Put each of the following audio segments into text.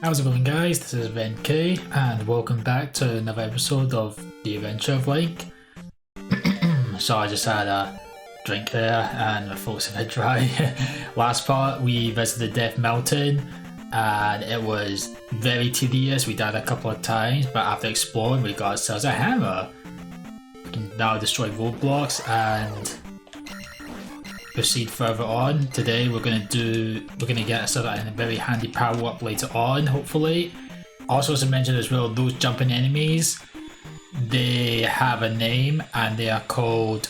How's it going, guys? This is Rend.K and welcome back to another episode of The Adventure of Link. So I just had a drink there and my throat's a bit dry. Last part we visited Death Mountain and it was very tedious. We died a couple of times, but after exploring we got ourselves a hammer. We can now destroy roadblocks and proceed further on. Today we're gonna get ourselves a very handy power up later on, hopefully. Also, as I mentioned as well, those jumping enemies, they have a name and they are called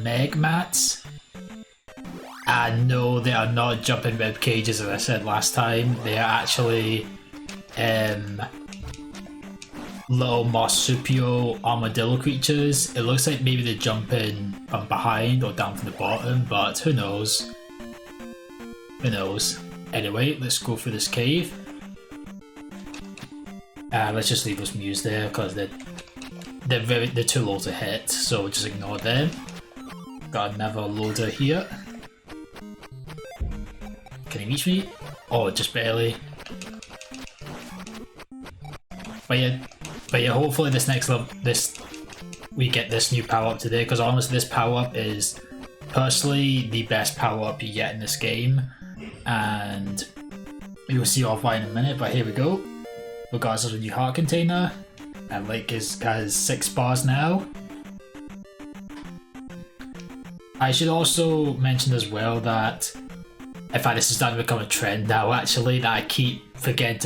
Megmats. And no, they are not jumping rib cages as I said last time. They are actually little marsupial armadillo creatures. It looks like maybe they're jumping from behind or down from the bottom, but who knows? Who knows? Anyway, let's go through this cave. Let's just leave those mews there because they're too low to hit, so just ignore them. Got another loader here. Can he reach me? Oh, just barely. But yeah, hopefully this next level, we get this new power up today, because honestly this power up is personally the best power up you get in this game, and you'll see off why in a minute. But here we go. We got ourselves a new heart container, and Link has 6 bars now. I should also mention as well that in fact this is starting to become a trend now actually, that I keep forgetting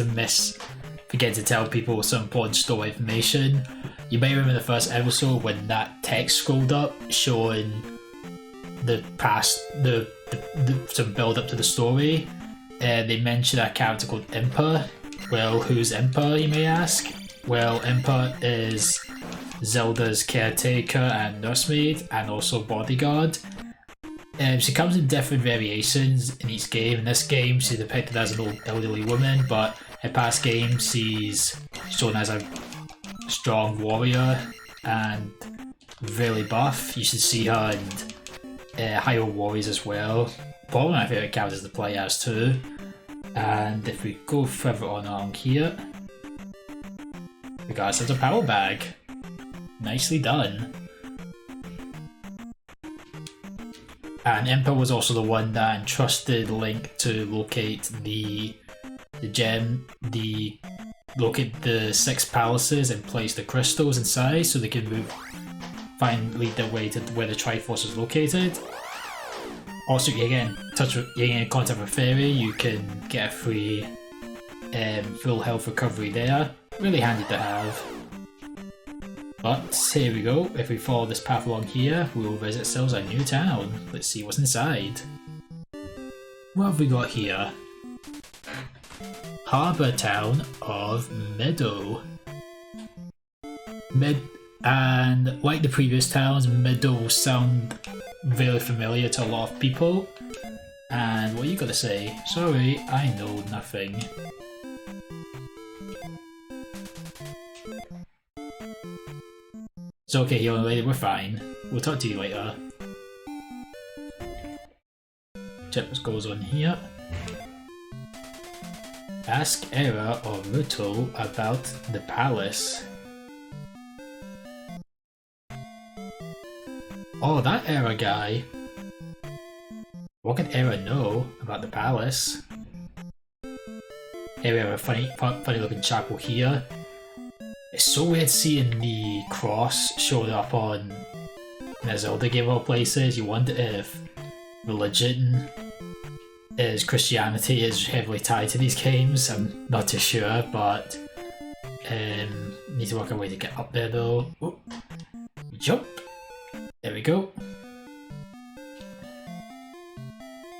to tell people some important story information. You may remember the first episode when that text scrolled up showing the past, some build up to the story. They mentioned a character called Impa. Well, who's Impa, you may ask? Well, Impa is Zelda's caretaker and nursemaid and also bodyguard. She comes in different variations in each game. In this game she's depicted as an old elderly woman, but in past games she's shown as a strong warrior and really buff. You should see her in Hyrule Warriors as well. Probably my favourite characters to play as too. And if we go further on along here, we got ourselves a power bag. Nicely done. And Impa was also the one that entrusted Link to locate the gem, locate the 6 palaces and place the crystals inside so they can lead their way to where the Triforce is located. Also, you get in contact with Fairy, you can get a free full health recovery there. Really handy to have. But here we go. If we follow this path along here, we will visit ourselves a new town. Let's see what's inside. What have we got here? Harbour Town of Meadow. And like the previous towns, Meadow will sound very familiar to a lot of people. And what you gotta say? Sorry, I know nothing. It's okay, young lady, we're fine. We'll talk to you later. Check what goes on here. Ask Era or Muto about the palace. Oh, that Era guy. What can Era know about the palace? Here we have a funny looking chapel here. It's so weird seeing the cross showed up on a Zelda game of all places. You wonder if religion Christianity is heavily tied to these games. I'm not too sure, but need to work our way to get up there though. Oh, jump! There we go.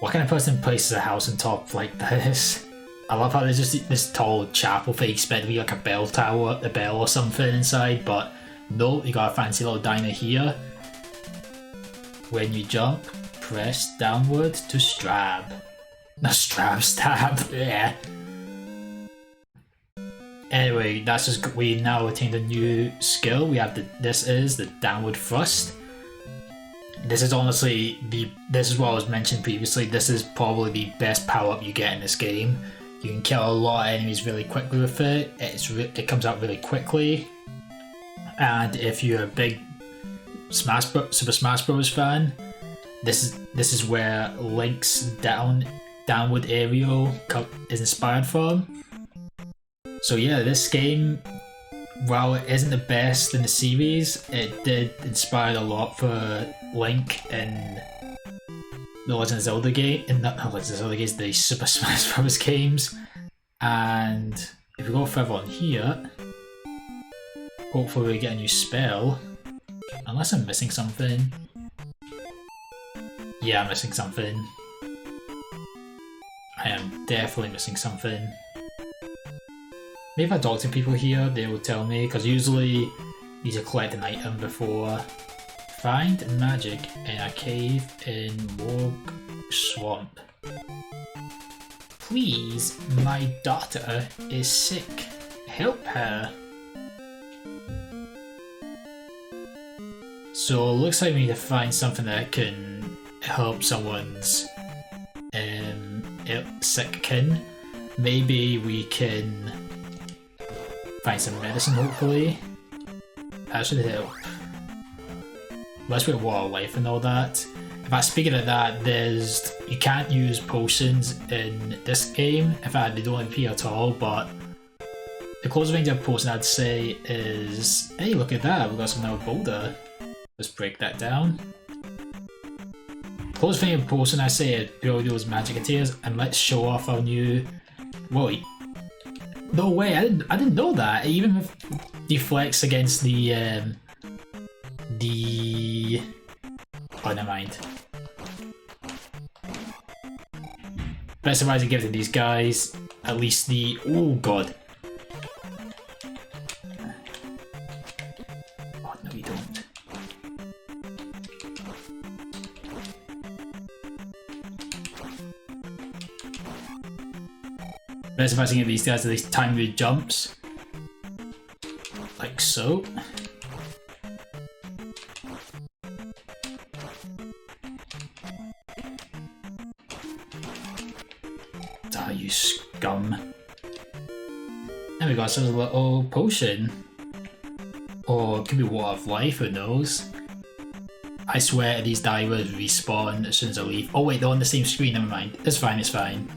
What kind of person places a house on top like this? I love how there's just this tall chapel thing. You expect to be like a bell tower, a bell or something inside, but no, you got a fancy little diner here. When you jump, press downward to stab. No, stab, yeah. Anyway, that's just, we now attained a new skill. We have this is the downward thrust. This is honestly this is what I was mentioned previously. This is probably the best power up you get in this game. You can kill a lot of enemies really quickly with it. It comes out really quickly. And if you're a big Super Smash Bros. Fan, this is where Link's downward aerial is inspired from. So yeah, this game, while it isn't the best in the series, it did inspire a lot for Link in the Legend of Zelda game, the Super Smash Bros. Games. And if we go further on here, hopefully we get a new spell. Unless I'm missing something. Yeah, I'm missing something. I am definitely missing something. Maybe if I talk to people here, they will tell me, because usually you need to collect an item before. Find magic in a cave in MORUGE Swamp. Please, my daughter is sick. Help her. So it looks like we need to find something that can help someone's sick kin. Maybe we can find some medicine, hopefully. That should help. Let's put water life and all that. In fact, speaking of that, you can't use potions in this game. In fact, they don't appear at all, but the closest thing to a potion I'd say is, hey, look at that, we've got some now boulder. Let's break that down. Closest thing to a potion I say is build those magic materials, and let's show off our new... Whoa, no way, I didn't know that. It even deflects against the oh, never mind. Best advice I give to these guys, at least the... Oh god. Oh no, you don't. Best advice I can give these guys are these timed jumps. Like so. Ah, you scum. And we got ourselves a little potion. Or it could be water of life, who knows? I swear these divers respawn as soon as I leave. Oh wait, they're on the same screen, never mind. It's fine, it's fine.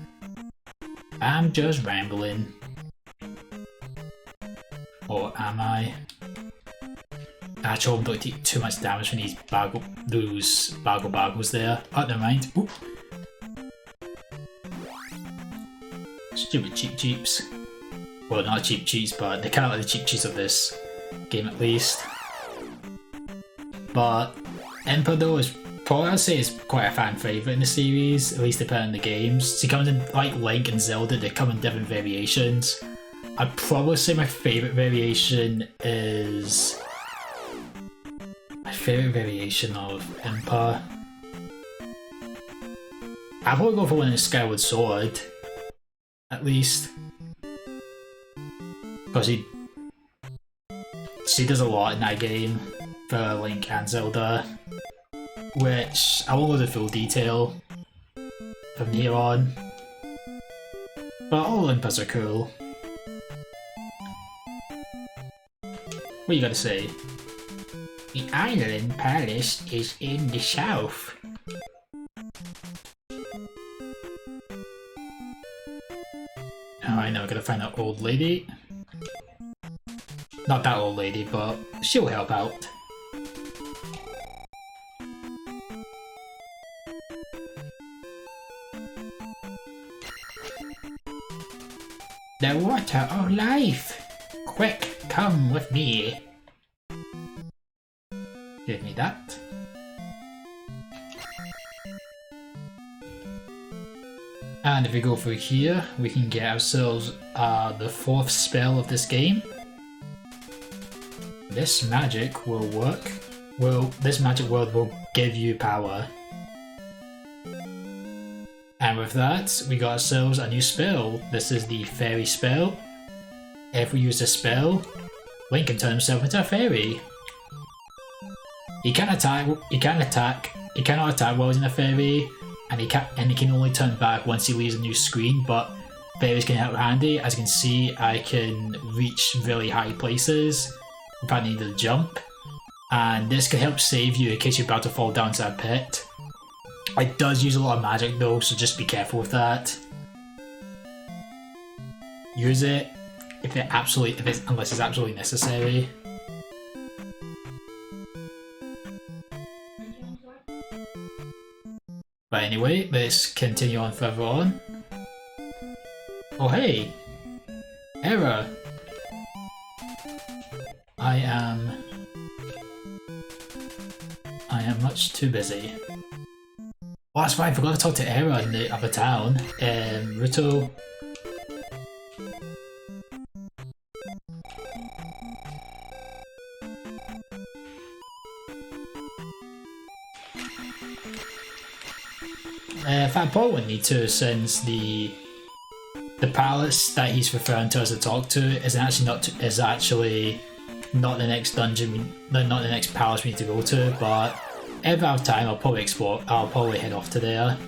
I'm just rambling. Or am I? Actually, I don't take too much damage from these bagels there. Oh, never mind. Oop. Stupid cheap cheeps. Well, not cheap cheats, but they're kind of like the cheap cheats of this game at least. But Emperor though is probably, I'd say, is quite a fan favourite in the series, at least depending on the games. She comes in, like Link and Zelda, they come in different variations. I'd probably say my favourite variation is... My favourite variation of Emperor. I'd probably go for one in Skyward Sword. At least. Because she does a lot in that game for Link and Zelda. Which I won't go into full detail from here on. But all Olympus are cool. What you gotta say? The island palace is in the south. Alright, now we're gonna find that old lady. Not that old lady, but she'll help out. The water of life! Quick, come with me! Give me that. And if we go through here, we can get ourselves the fourth spell of this game. This magic will work. This magic word will give you power. And with that, we got ourselves a new spell. This is the fairy spell. If we use this spell, Link can turn himself into a fairy. He cannot attack while he's in a fairy, and he can only turn back once he leaves a new screen, but berries can help handy. As you can see, I can reach really high places if I need to jump. And this can help save you in case you're about to fall down to a pit. It does use a lot of magic though, so just be careful with that. Use it unless it's absolutely necessary. But anyway, let's continue on further on. Oh hey! Error! I am much too busy. Oh, that's fine, I forgot to talk to Era in the other town. Ruto. In fact, Paul wouldn't need to, since the palace that he's referring to as to talk to is actually not the next dungeon, not the next palace we need to go to. But if I have time, I'll probably head off to there.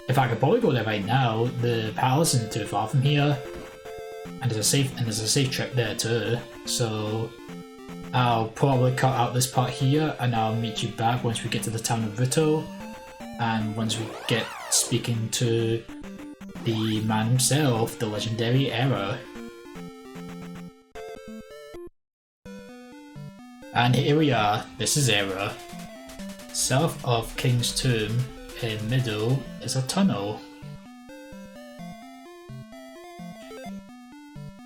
In fact, I could probably go there right now. The palace isn't too far from here, and there's a safe trip there too. So I'll probably cut out this part here, and I'll meet you back once we get to the town of Ruto. And once we get speaking to the man himself, the legendary Era. And here we are, this is Era. South of King's Tomb, in middle, is a tunnel.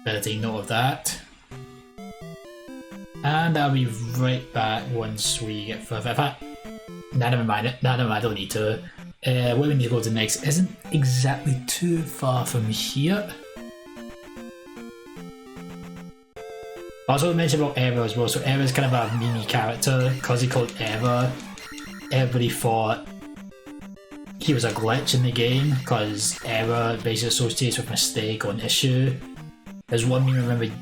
Better take note of that. And I'll be right back once we get further. In fact, never mind, I don't need to. Where we need to go to next isn't exactly too far from here. I also want to mention about Era as well. So Era's kind of a meme character, because he called Era. Everybody thought he was a glitch in the game, because Era basically associates with mistake or an issue. There's one meme I remember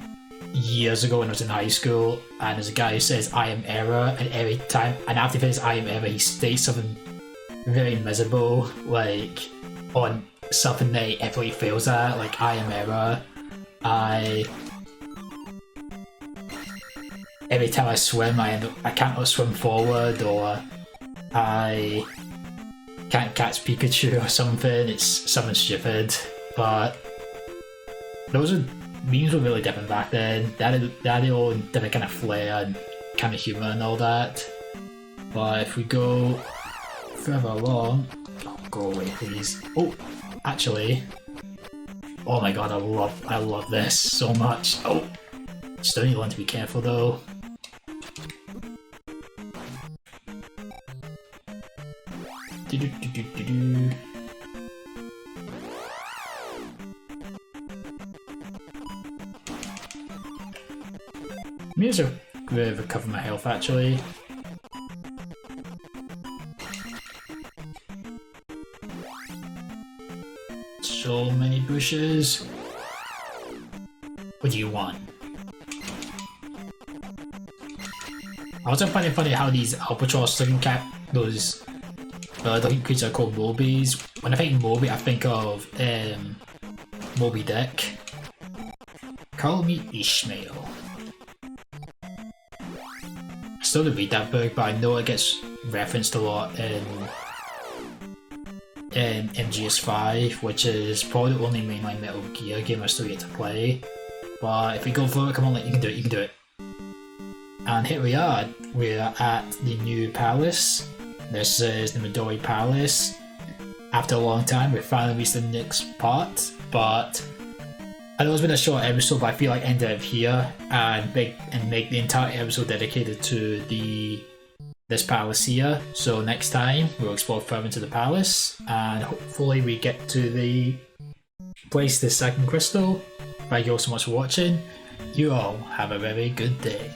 years ago when I was in high school, and there's a guy who says I am Era, and every time, and after he says I am Era, he states something very miserable, like on something that he everybody fails at, like I am Era. Every time I swim, I can't swim forward, or I can't catch Pikachu or something. It's something stupid, but those memes were really different back then. They had their own different kind of flair and kind of humour and all that. But if we go further along, oh, go away please. Oh, actually, oh my god, I love this so much. Oh, still need to learn to be careful though. Maybe just recover my health actually. So many bushes. What do you want? I also find it funny how these albatross looking those looking creatures are called Mobies. When I think Moby, I think of Moby Dick. Call me Ishmael. I still didn't read that book, but I know it gets referenced a lot in MGS5, which is probably the only mainline Metal Gear game I still get to play. But if we go for it, come on, you can do it, you can do it. And here we are, we're at the new palace. This is the Midori Palace. After a long time, we finally reached the next part, but I know it's been a short episode, but I feel like end it here and make the entire episode dedicated to this palace here. So next time we'll explore further into the palace, and hopefully we get to the place, the second crystal. Thank you all so much for watching. You all have a very good day.